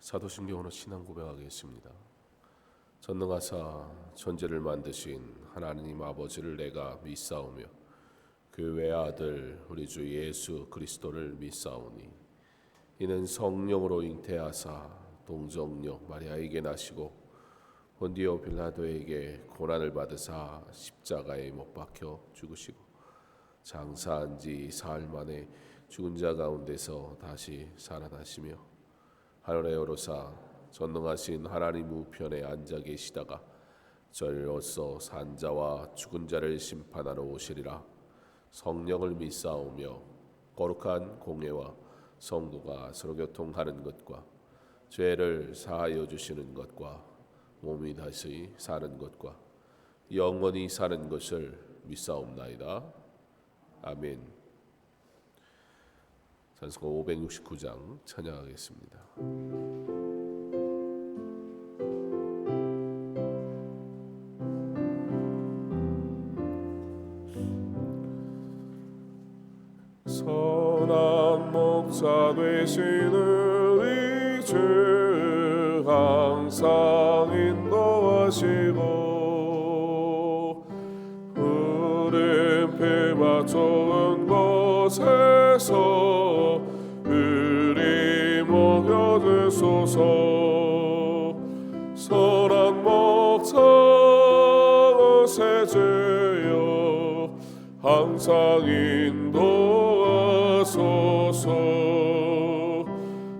사도신경 오늘 신앙 고백하겠습니다. 전능하사 천지를 만드신 하나님 아버지를 내가 믿사오며 그 외아들 우리 주 예수 그리스도를 믿사오니 이는 성령으로 잉태하사 동정녀 마리아에게 나시고 본디오 빌라도에게 고난을 받으사 십자가에 못 박혀 죽으시고 장사한 지 사흘 만에 죽은 자 가운데서 다시 살아나시며 하늘에 오르사 전능하신 하나님 우편에 앉아 계시다가 저리로서 산자와 죽은 자를 심판하러 오시리라. 성령을 믿사오며 거룩한 공예와 성도가 서로 교통하는 것과 죄를 사하여 주시는 것과 몸이 다시 사는 것과 영원히 사는 것을 믿사옵나이다. 아멘. 찬송가 569장 찬양하겠습니다. 선한 목자 되시는 이 주 항상 인도하시고 푸른 풀밭 좋은 곳에서 우리 먹여주소서. 선한 목자 세주여 항상 인도하소서.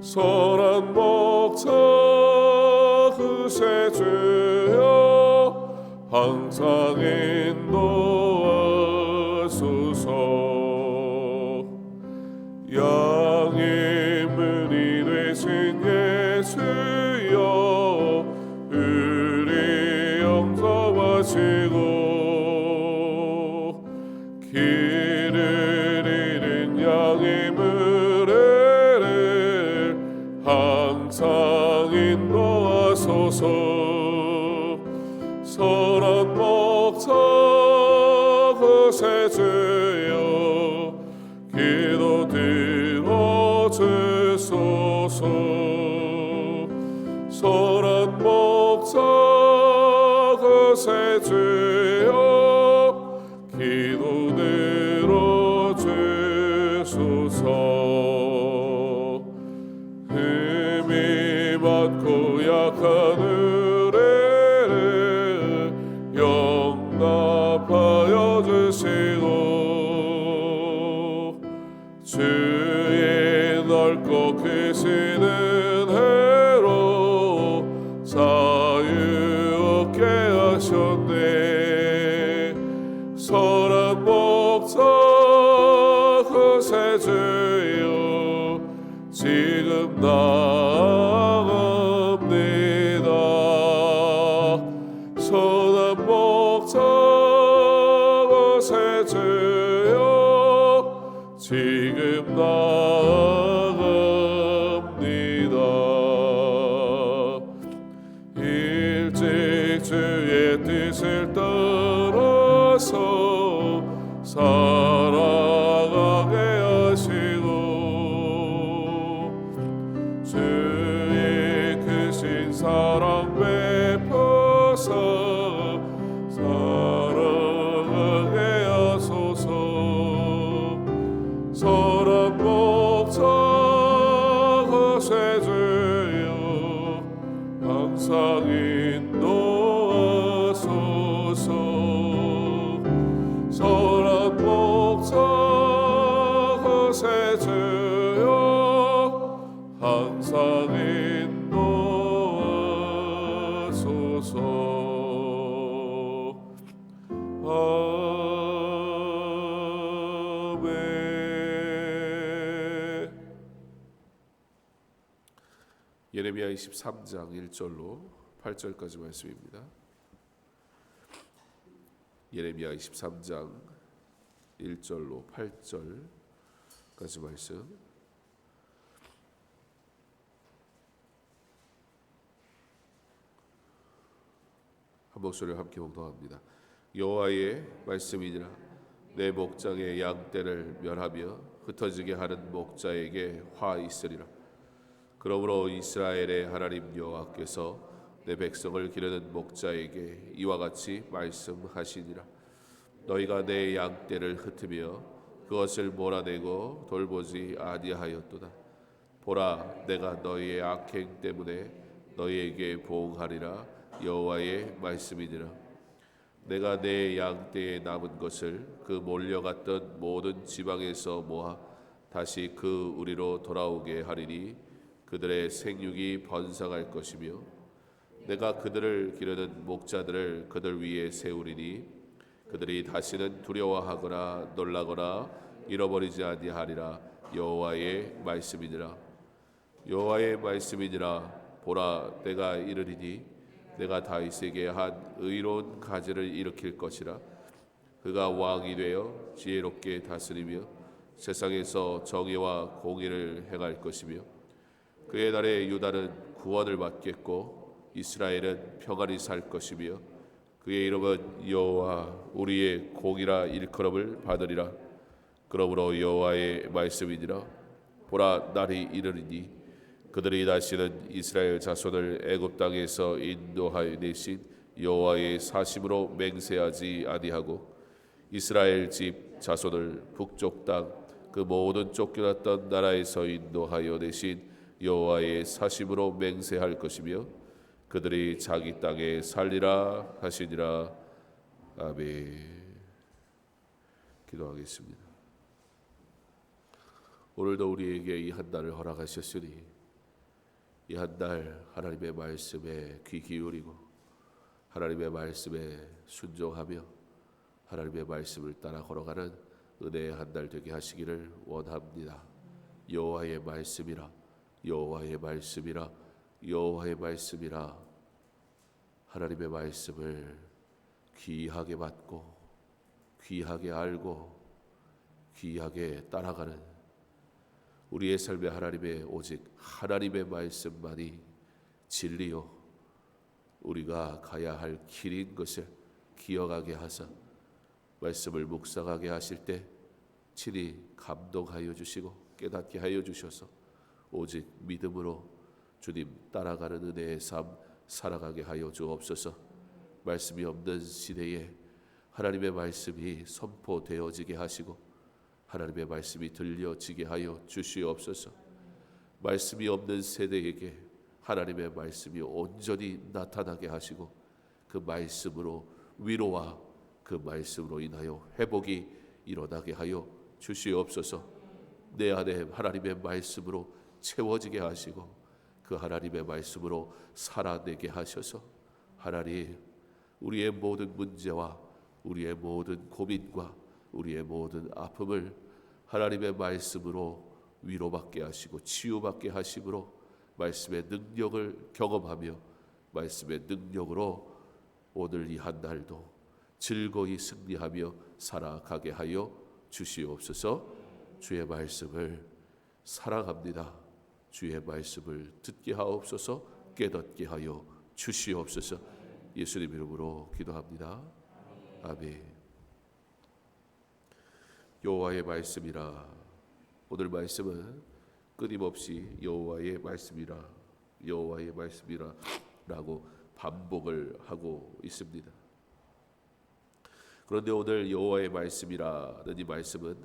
선한 목자 세주여 항상 인도하소서. 양의 문이 되신 예수여 우리 용서하시고 길을 잃은 양의 문을 항상 인도하소서. 선한 목자 세주여 기도 들어주소서. 선한 목자 세주여 기도 들어주소서. 힘이 받고 약한 우리를 용납하여 주시고 주의 넓고 크신 은혜로 사랑 베푸사 사랑하게 하소서. 선한 목자 거세주여 항상 인도하소서. 선한 목자 거세주여 항상 인도하소서. 예레미야 23장 1절로 8절까지 말씀입니다. 예레미야 23장 1절로 8절까지 말씀. 한 목소리로 함께 봉독합니다. 여호와의 말씀이니라. 내 목장의 양떼를 멸하며 흩어지게 하는 목자에게 화 있으리라. 그러므로 이스라엘의 하나님 여호와께서 내 백성을 기르는 목자에게 이와 같이 말씀하시니라. 너희가 내 양떼를 흩으며 그것을 몰아내고 돌보지 아니하였도다. 보라, 내가 너희의 악행 때문에 너희에게 보응하리라. 여호와의 말씀이니라. 내가 내 양떼에 남은 것을 그 몰려갔던 모든 지방에서 모아 다시 그 우리로 돌아오게 하리니 그들의 생육이 번성할 것이며 내가 그들을 기르는 목자들을 그들 위에 세우리니 그들이 다시는 두려워하거나 놀라거나 잃어버리지 아니하리라. 여호와의 말씀이니라. 여호와의 말씀이니라. 보라, 내가 이르리니 내가 다윗에게 한 의로운 가지를 일으킬 것이라. 그가 왕이 되어 지혜롭게 다스리며 세상에서 정의와 공의를 행할 것이며 그의 날에 유다는 구원을 받겠고 이스라엘은 평안히 살 것이며 그의 이름은 여호와 우리의 공이라 일컬음을 받으리라. 그러므로 여호와의 말씀이니라. 보라, 날이 이르리니 그들이 다시는 이스라엘 자손을 애굽 땅에서 인도하여 내신 여호와의 사심으로 맹세하지 아니하고 이스라엘 집 자손을 북쪽 땅 그 모든 쫓겨났던 나라에서 인도하여 내신 여호와의 사심으로 맹세할 것이며 그들이 자기 땅에 살리라 하시니라. 아멘. 기도하겠습니다. 오늘도 우리에게 이 한 달을 허락하셨으니 이 한 달 하나님의 말씀에 귀 기울이고 하나님의 말씀에 순종하며 하나님의 말씀을 따라 걸어가는 은혜의 한 달 되게 하시기를 원합니다. 여호와의 말씀이라. 여호와의 말씀이라. 여호와의 말씀이라. 하나님의 말씀을 귀하게 받고 귀하게 알고 귀하게 따라가는 우리의 삶에 하나님의 오직 하나님의 말씀만이 진리요 우리가 가야 할 길인 것을 기억하게 하사 말씀을 묵상하게 하실 때 친히 감동하여 주시고 깨닫게 하여 주셔서 오직 믿음으로 주님 따라가는 은혜의 삶 살아가게 하여 주옵소서. 말씀이 없는 시대에 하나님의 말씀이 선포되어지게 하시고 하나님의 말씀이 들려지게 하여 주시옵소서. 말씀이 없는 세대에게 하나님의 말씀이 온전히 나타나게 하시고 그 말씀으로 위로와 그 말씀으로 인하여 회복이 일어나게 하여 주시옵소서. 내 안에 하나님의 말씀으로 채워지게 하시고 그 하나님의 말씀으로 살아내게 하셔서 하나님 우리의 모든 문제와 우리의 모든 고민과 우리의 모든 아픔을 하나님의 말씀으로 위로받게 하시고 치유받게 하심으로 말씀의 능력을 경험하며 말씀의 능력으로 오늘 이 한 달도 즐거이 승리하며 살아가게 하여 주시옵소서. 주의 말씀을 사랑합니다. 주의 말씀을 듣게 하옵소서. 깨닫게 하여 주시옵소서. 예수님 이름으로 기도합니다. 아멘. 여호와의 말씀이라. 오늘 말씀은 끊임없이 여호와의 말씀이라 여호와의 말씀이라 라고 반복을 하고 있습니다. 그런데 오늘 여호와의 말씀이라는 이 말씀은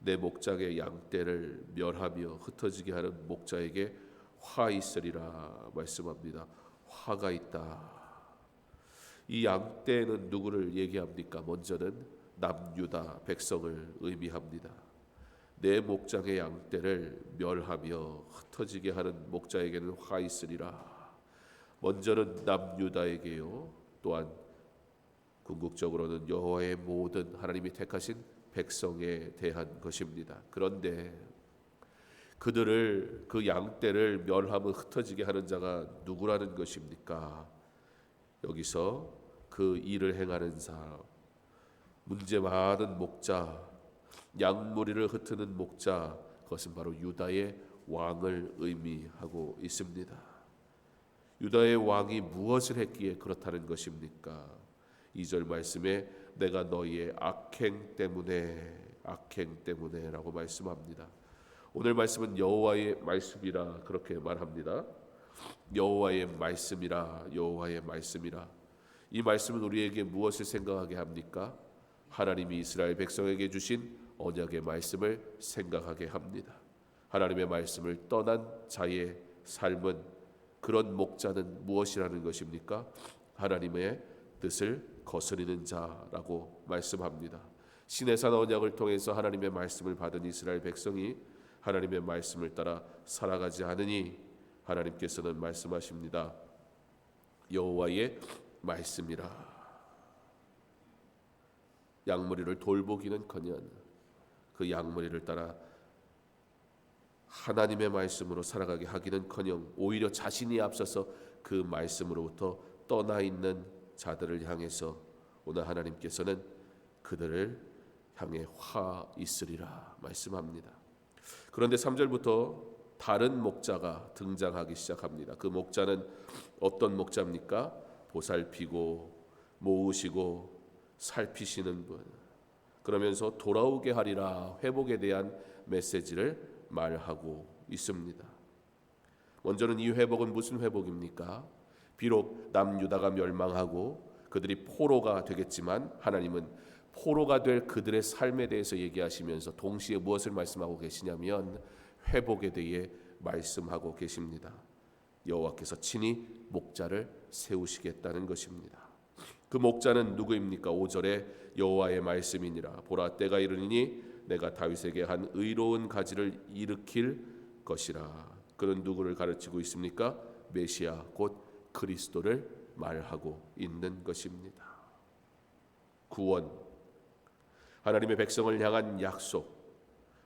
내 목장의 양떼를 멸하며 흩어지게 하는 목자에게 화 있으리라 말씀합니다. 화가 있다. 이 양떼는 누구를 얘기합니까? 먼저는 남유다 백성을 의미합니다. 내 목장의 양떼를 멸하며 흩어지게 하는 목자에게는 화 있으리라. 먼저는 남유다에게요, 또한 궁극적으로는 여호와의 모든 하나님이 택하신 백성에 대한 것입니다. 그런데 그들을, 그 양떼를 멸하며 흩어지게 하는 자가 누구라는 것입니까? 여기서 그 일을 행하는 사람, 문제 많은 목자, 양무리를 흩트는 목자, 그것은 바로 유다의 왕을 의미하고 있습니다. 유다의 왕이 무엇을 했기에 그렇다는 것입니까? 2절 말씀에 내가 너희의 악행 때문에 라고 말씀합니다. 오늘 말씀은 여호와의 말씀이라 그렇게 말합니다. 여호와의 말씀이라, 여호와의 말씀이라. 이 말씀은 우리에게 무엇을 생각하게 합니까? 하나님이 이스라엘 백성에게 주신 언약의 말씀을 생각하게 합니다. 하나님의 말씀을 떠난 자의 삶은, 그런 목자는 무엇이라는 것입니까? 하나님의 뜻을 거스르는 자라고 말씀합니다. 시내산 언약을 통해서 하나님의 말씀을 받은 이스라엘 백성이 하나님의 말씀을 따라 살아가지 않으니 하나님께서는 말씀하십니다. 여호와의 말씀이라. 양무리를 돌보기는커녕 그 양무리를 따라 하나님의 말씀으로 살아가게 하기는커녕 오히려 자신이 앞서서 그 말씀으로부터 떠나 있는 자들을 향해서 오늘 하나님께서는 그들을 향해 화 있으리라 말씀합니다. 그런데 3절부터 다른 목자가 등장하기 시작합니다. 그 목자는 어떤 목자입니까? 보살피고 모으시고 살피시는 분, 그러면서 돌아오게 하리라, 회복에 대한 메시지를 말하고 있습니다. 먼저는 이 회복은 무슨 회복입니까? 비록 남유다가 멸망하고 그들이 포로가 되겠지만 하나님은 포로가 될 그들의 삶에 대해서 얘기하시면서 동시에 무엇을 말씀하고 계시냐면 회복에 대해 말씀하고 계십니다. 여호와께서 친히 목자를 세우시겠다는 것입니다. 그 목자는 누구입니까? 5절에 여호와의 말씀이니라. 보라, 때가 이르니 내가 다윗에게 한 의로운 가지를 일으킬 것이라. 그는 누구를 가르치고 있습니까? 메시아 곧 그리스도를 말하고 있는 것입니다. 구원, 하나님의 백성을 향한 약속,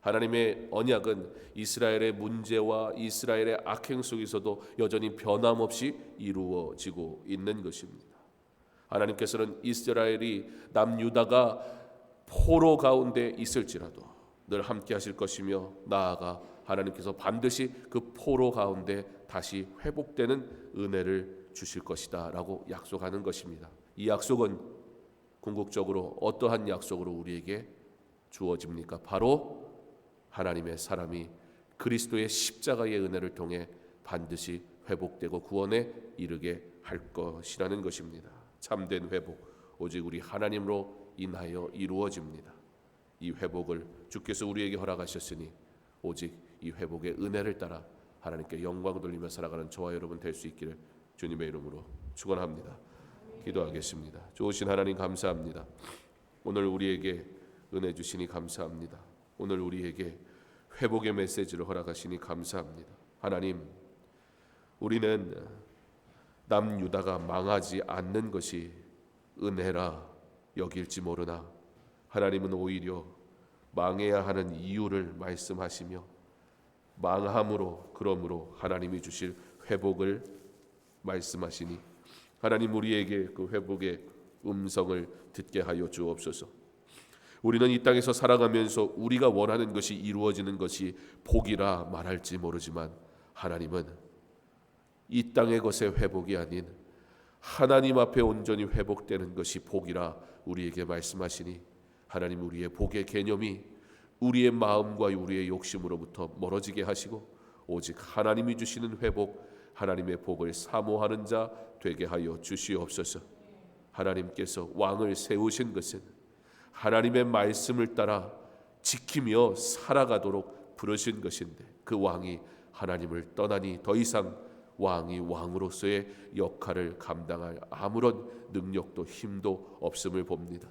하나님의 언약은 이스라엘의 문제와 이스라엘의 악행 속에서도 여전히 변함없이 이루어지고 있는 것입니다. 하나님께서는 이스라엘이 남유다가 포로 가운데 있을지라도 늘 함께 하실 것이며, 나아가 하나님께서 반드시 그 포로 가운데 다시 회복되는 은혜를 주실 것이다 라고 약속하는 것입니다. 이 약속은 궁극적으로 어떠한 약속으로 우리에게 주어집니까? 바로 하나님의 사람이 그리스도의 십자가의 은혜를 통해 반드시 회복되고 구원에 이르게 할 것이라는 것입니다. 참된 회복, 오직 우리 하나님으로 인하여 이루어집니다. 이 회복을 주께서 우리에게 허락하셨으니 오직 이 회복의 은혜를 따라 하나님께 영광 돌리며 살아가는 저와 여러분 될 수 있기를 주님의 이름으로 축원합니다. 기도하겠습니다. 좋으신 하나님 감사합니다. 오늘 우리에게 은혜 주시니 감사합니다. 오늘 우리에게 회복의 메시지를 허락하시니 감사합니다. 하나님, 우리는 남유다가 망하지 않는 것이 은혜라 여길지 모르나 하나님은 오히려 망해야 하는 이유를 말씀하시며 망함으로, 그러므로 하나님이 주실 회복을 말씀하시니 하나님, 우리에게 그 회복의 음성을 듣게 하여 주옵소서. 우리는 이 땅에서 살아가면서 우리가 원하는 것이 이루어지는 것이 복이라 말할지 모르지만 하나님은 이 땅의 것의 회복이 아닌 하나님 앞에 온전히 회복되는 것이 복이라 우리에게 말씀하시니 하나님, 우리의 복의 개념이 우리의 마음과 우리의 욕심으로부터 멀어지게 하시고 오직 하나님이 주시는 회복, 하나님의 복을 사모하는 자 되게 하여 주시옵소서. 하나님께서 왕을 세우신 것은 하나님의 말씀을 따라 지키며 살아가도록 부르신 것인데, 그 왕이 하나님을 떠나니 더 이상 왕이 왕으로서의 역할을 감당할 아무런 능력도 힘도 없음을 봅니다.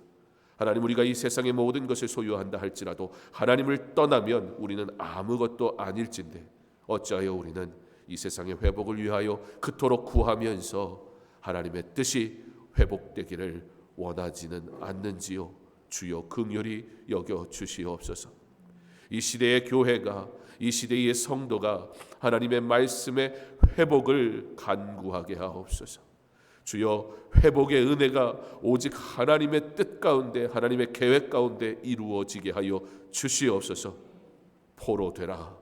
하나님, 우리가 이 세상의 모든 것을 소유한다 할지라도 하나님을 떠나면 우리는 아무것도 아닐진데, 어찌하여 우리는 이 세상의 회복을 위하여 그토록 구하면서 하나님의 뜻이 회복되기를 원하지는 않는지요. 주여 긍휼히 여겨 주시옵소서. 이 시대의 교회가, 이 시대의 성도가 하나님의 말씀의 회복을 간구하게 하옵소서. 주여, 회복의 은혜가 오직 하나님의 뜻 가운데, 하나님의 계획 가운데 이루어지게 하여 주시옵소서. 포로되라.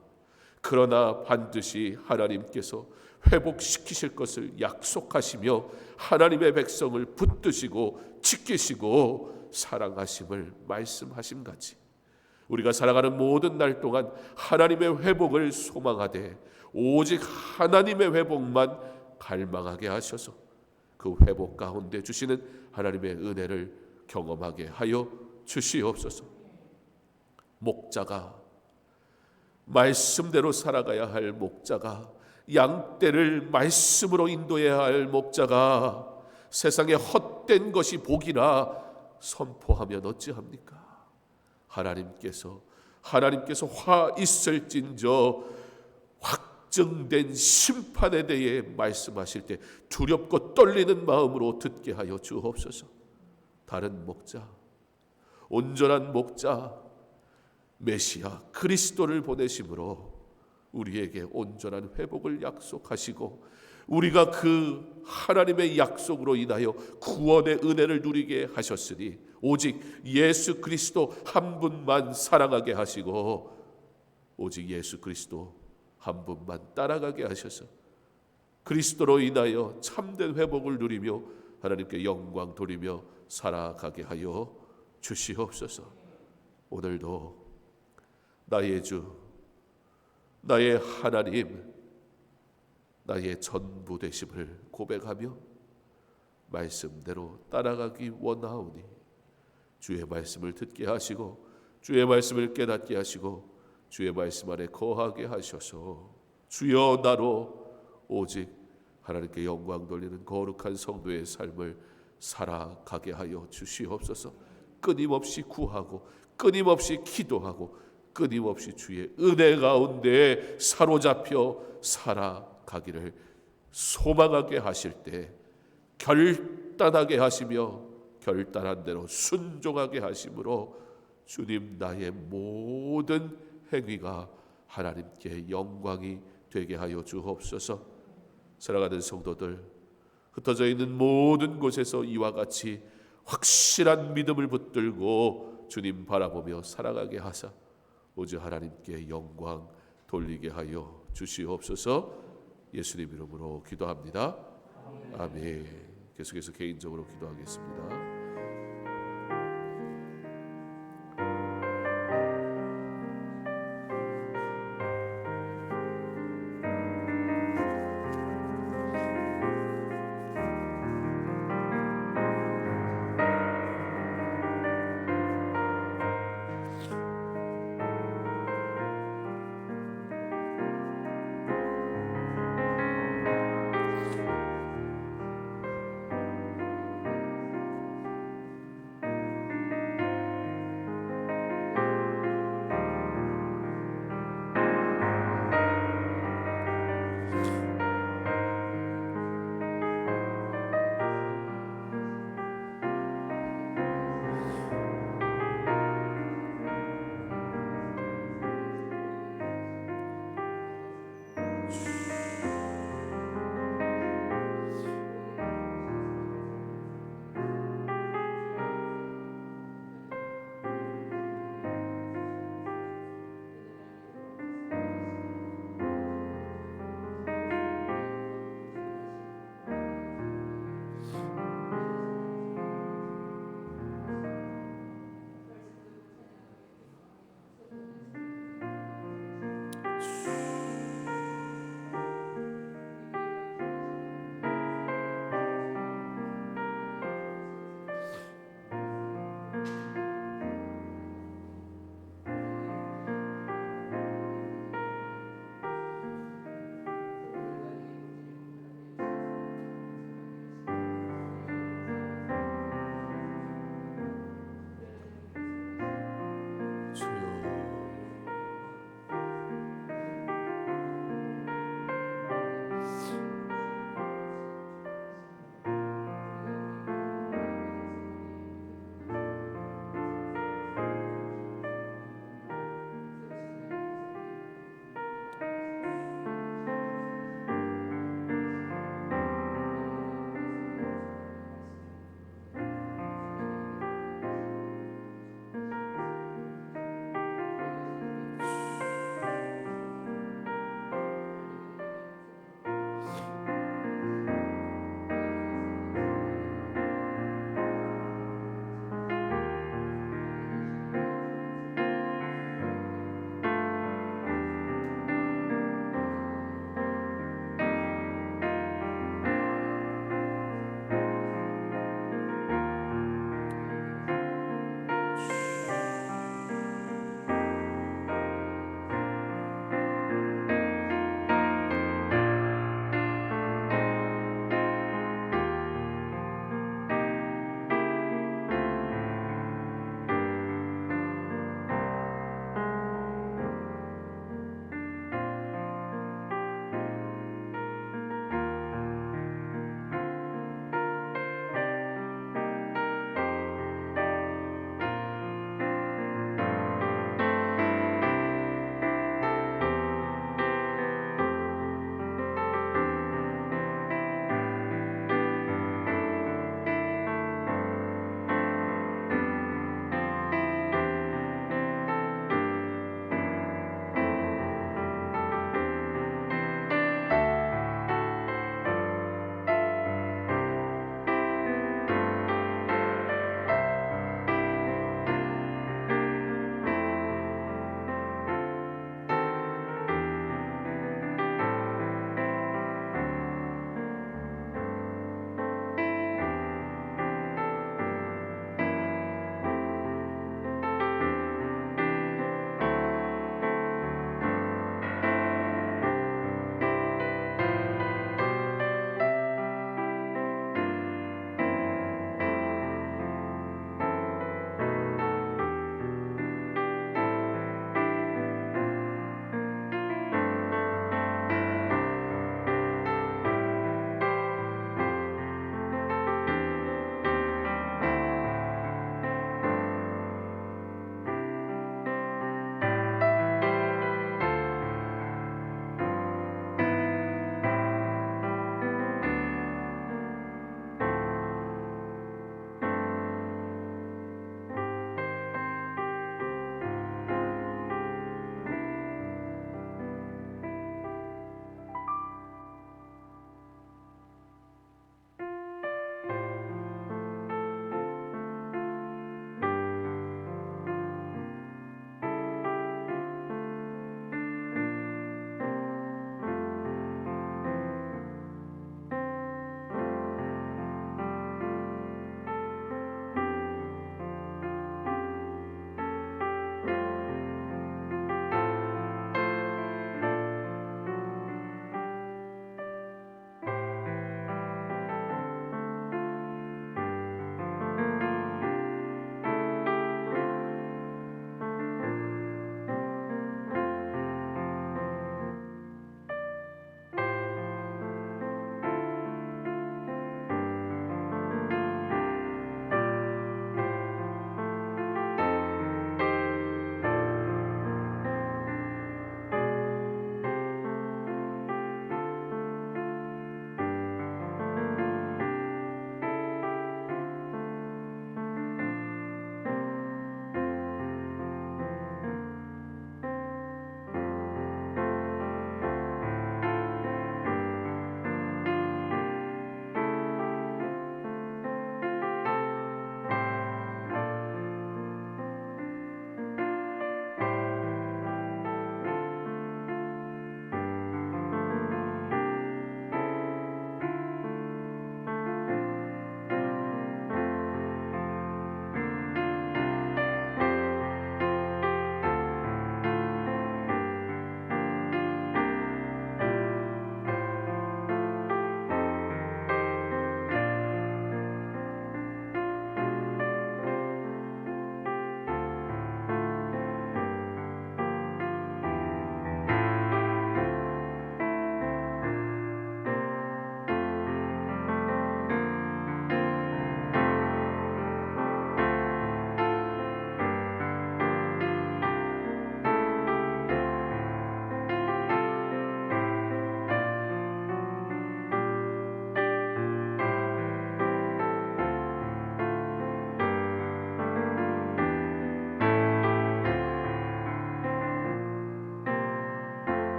그러나 반드시 하나님께서 회복시키실 것을 약속하시며 하나님의 백성을 붙드시고 지키시고 사랑하심을 말씀하심 같이, 우리가 살아가는 모든 날 동안 하나님의 회복을 소망하되 오직 하나님의 회복만 갈망하게 하셔서 그 회복 가운데 주시는 하나님의 은혜를 경험하게 하여 주시옵소서. 목자가, 말씀대로 살아가야 할 목자가, 양떼를 말씀으로 인도해야 할 목자가 세상에 헛된 것이 복이라 선포하면 어찌합니까? 하나님께서 화 있을진저 확정된 심판에 대해 말씀하실 때 두렵고 떨리는 마음으로 듣게 하여 주옵소서. 다른 목자, 온전한 목자 메시아 그리스도를 보내심으로 우리에게 온전한 회복을 약속하시고, 우리가 그 하나님의 약속으로 인하여 구원의 은혜를 누리게 하셨으니 오직 예수 그리스도 한 분만 사랑하게 하시고 오직 예수 그리스도 한 분만 따라가게 하셔서 그리스도로 인하여 참된 회복을 누리며 하나님께 영광 돌리며 살아가게 하여 주시옵소서. 오늘도 나의 주, 나의 하나님, 나의 전부 되심을 고백하며 말씀대로 따라가기 원하오니 주의 말씀을 듣게 하시고 주의 말씀을 깨닫게 하시고 주의 말씀 안에 거하게 하셔서 주여 나로 오직 하나님께 영광 돌리는 거룩한 성도의 삶을 살아가게 하여 주시옵소서. 끊임없이 구하고 끊임없이 기도하고 끊임없이 주의 은혜 가운데 사로잡혀 살아가기를 소망하게 하실 때 결단하게 하시며 결단한 대로 순종하게 하심으로 주님, 나의 모든 행위가 하나님께 영광이 되게 하여 주옵소서. 살아가는 성도들, 흩어져 있는 모든 곳에서 이와 같이 확실한 믿음을 붙들고 주님 바라보며 살아가게 하사 오직 하나님께 영광 돌리게 하여 주시옵소서. 예수님 이름으로 기도합니다. 아멘. 계속해서 개인적으로 기도하겠습니다.